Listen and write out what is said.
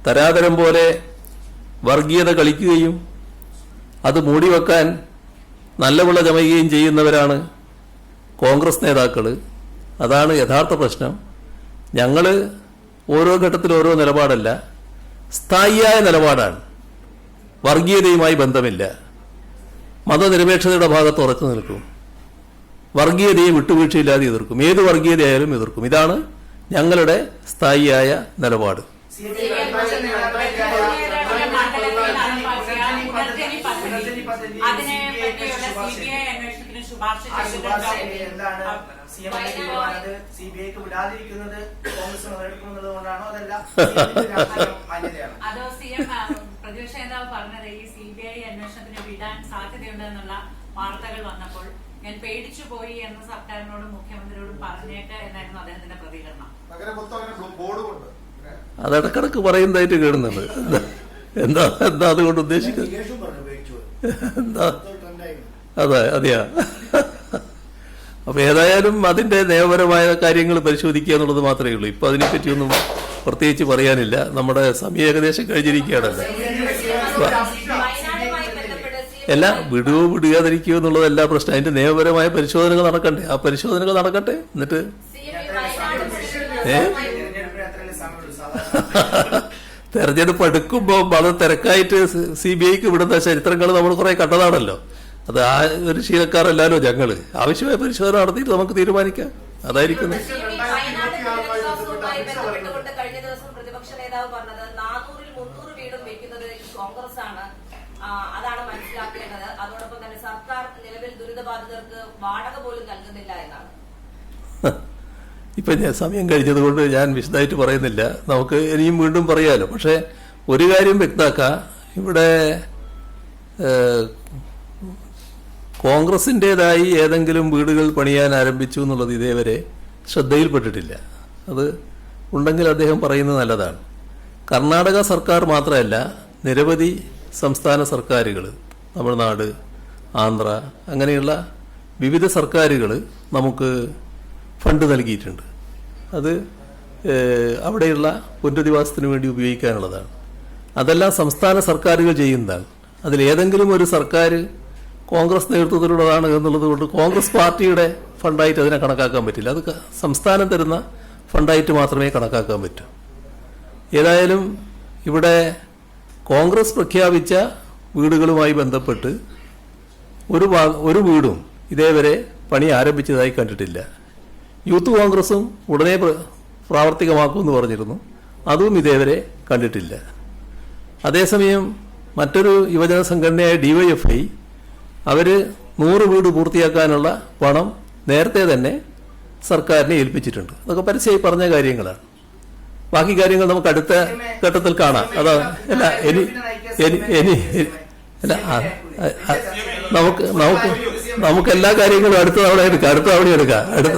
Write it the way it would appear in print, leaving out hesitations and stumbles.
തരാതരം പോലെ വർഗീയത കളിക്കുകയും അത് മൂടിവെക്കാൻ നല്ല വിള ചമയുകയും ചെയ്യുന്നവരാണ് കോൺഗ്രസ് നേതാക്കൾ. അതാണ് യഥാർത്ഥ പ്രശ്നം. ഞങ്ങൾ ഓരോ ഘട്ടത്തിൽ ഓരോ നിലപാടല്ല, സ്ഥായിയായ നിലപാടാണ്. വർഗീയതയുമായി ബന്ധമില്ല. മതനിരപേക്ഷതയുടെ ഭാഗത്ത് ഉറച്ചു നിൽക്കും. വർഗീയതയെ വിട്ടുവീഴ്ചയില്ലാതെ എതിർക്കും. ഏത് വർഗീയതയായാലും എതിർക്കും. ഇതാണ് ഞങ്ങളുടെ സ്ഥായിയായ നിലപാട്. പ്രതിപക്ഷ നേതാവ് പറഞ്ഞത് ഈ CBI അന്വേഷണത്തിന് വിടാൻ സാധ്യതയുണ്ടെന്നുള്ള വാർത്തകൾ വന്നപ്പോൾ ഞാൻ പേടിച്ചു പോയി എന്ന് സർക്കാരിനോടും മുഖ്യമന്ത്രിയോടും പറഞ്ഞേക്ക് എന്നായിരുന്നു അദ്ദേഹത്തിന്റെ പ്രതികരണം. അതിടക്കിടക്ക് പറയുന്നതായിട്ട് കേൾക്കുന്നുണ്ട്. എന്താ എന്താ അതുകൊണ്ട് ഉദ്ദേശിക്കുന്നത്? എന്താ അതെയാ. അപ്പൊ ഏതായാലും അതിന്റെ നിയമപരമായ കാര്യങ്ങൾ പരിശോധിക്കുക എന്നുള്ളത് മാത്രമേ ഉള്ളൂ. ഇപ്പൊ അതിനെപ്പറ്റിയൊന്നും പ്രത്യേകിച്ച് പറയാനില്ല. നമ്മുടെ സമയം ഏകദേശം കഴിഞ്ഞിരിക്കുകയാണല്ലോ. എല്ലാം വിടുകയോ എന്നുള്ളതല്ല പ്രശ്നം. അതിന്റെ നിയമപരമായ പരിശോധനകൾ നടക്കണ്ടേ? ആ പരിശോധനകൾ നടക്കട്ടെ. എന്നിട്ട് തെരഞ്ഞെടുപ്പ് അടുക്കുമ്പോൾ വളരെ തിരക്കായിട്ട് CBIക്ക് വിടുന്ന ചരിത്രങ്ങൾ നമ്മൾ കുറെ കണ്ടതാണല്ലോ. അത് ആ ഒരു ശീലക്കാരല്ലല്ലോ ഞങ്ങള്. ആവശ്യമായ പരിശോധന നടത്തിയിട്ട് നമുക്ക് തീരുമാനിക്കാം. അതായിരിക്കും കഴിഞ്ഞ ദിവസം പ്രതിപക്ഷ നേതാവ് പറഞ്ഞത് 400-300 വീടും വെക്കുന്നത് കോൺഗ്രസ് ആണ്, അതാണ് മനസ്സിലാക്കേണ്ടത്. അതോടൊപ്പം തന്നെ സർക്കാർ നിലവിൽ ദുരിതബാധിതർക്ക് വാടക പോലും നൽകുന്നില്ല എന്നാണ്. ഇപ്പൊ ഞാൻ സമയം കഴിഞ്ഞതുകൊണ്ട് ഞാൻ വിശദമായിട്ട് പറയുന്നില്ല. നമുക്ക് ഇനിയും വീണ്ടും പറയാലോ. പക്ഷെ ഒരു കാര്യം വ്യക്തമാക്കാം, ഇവിടെ കോൺഗ്രസിൻ്റെതായി ഏതെങ്കിലും വീടുകൾ പണിയാൻ ആരംഭിച്ചു എന്നുള്ളത് ഇതേവരെ ശ്രദ്ധയിൽപ്പെട്ടിട്ടില്ല. അത് ഉണ്ടെങ്കിൽ അദ്ദേഹം പറയുന്നത് നല്ലതാണ്. കർണാടക സർക്കാർ മാത്രമല്ല, നിരവധി സംസ്ഥാന സർക്കാരുകൾ, തമിഴ്നാട്, ആന്ധ്ര, അങ്ങനെയുള്ള വിവിധ സർക്കാരുകൾ നമുക്ക് ഫണ്ട് നൽകിയിട്ടുണ്ട്. അത് അവിടെയുള്ള പുനരധിവാസത്തിന് വേണ്ടി ഉപയോഗിക്കാനുള്ളതാണ്. അതെല്ലാം സംസ്ഥാന സർക്കാരുകൾ ചെയ്യുന്നതാണ്. അതിലേതെങ്കിലും ഒരു സർക്കാർ കോൺഗ്രസ് നേതൃത്വത്തിലുള്ളതാണ് എന്നുള്ളത് കൊണ്ട് കോൺഗ്രസ് പാർട്ടിയുടെ ഫണ്ടായിട്ട് അതിനെ കണക്കാക്കാൻ പറ്റില്ല. അത് സംസ്ഥാനം തരുന്ന ഫണ്ടായിട്ട് മാത്രമേ കണക്കാക്കാൻ പറ്റൂ. ഏതായാലും ഇവിടെ കോൺഗ്രസ് പ്രഖ്യാപിച്ച വീടുകളുമായി ബന്ധപ്പെട്ട് ഒരു വീടും ഇതേവരെ പണി ആരംഭിച്ചതായി കണ്ടിട്ടില്ല. യൂത്ത് കോൺഗ്രസും ഉടനെ പ്രാവർത്തികമാക്കുമെന്ന് പറഞ്ഞിരുന്നു. അതും ഇതേവരെ കണ്ടിട്ടില്ല. അതേസമയം മറ്റൊരു യുവജന സംഘടനയായ DYFI അവർ 100 വീട് പൂർത്തിയാക്കാനുള്ള പണം നേരത്തെ തന്നെ സർക്കാരിനെ ഏൽപ്പിച്ചിട്ടുണ്ട്. അതൊക്കെ പരസ്യമായി പറഞ്ഞ കാര്യങ്ങളാണ്. ബാക്കി കാര്യങ്ങൾ നമുക്ക് അടുത്ത ഘട്ടത്തിൽ കാണാം. അതാ അല്ല നമുക്ക് എല്ലാ കാര്യങ്ങളും അടുത്ത തവണ എടുക്കാം.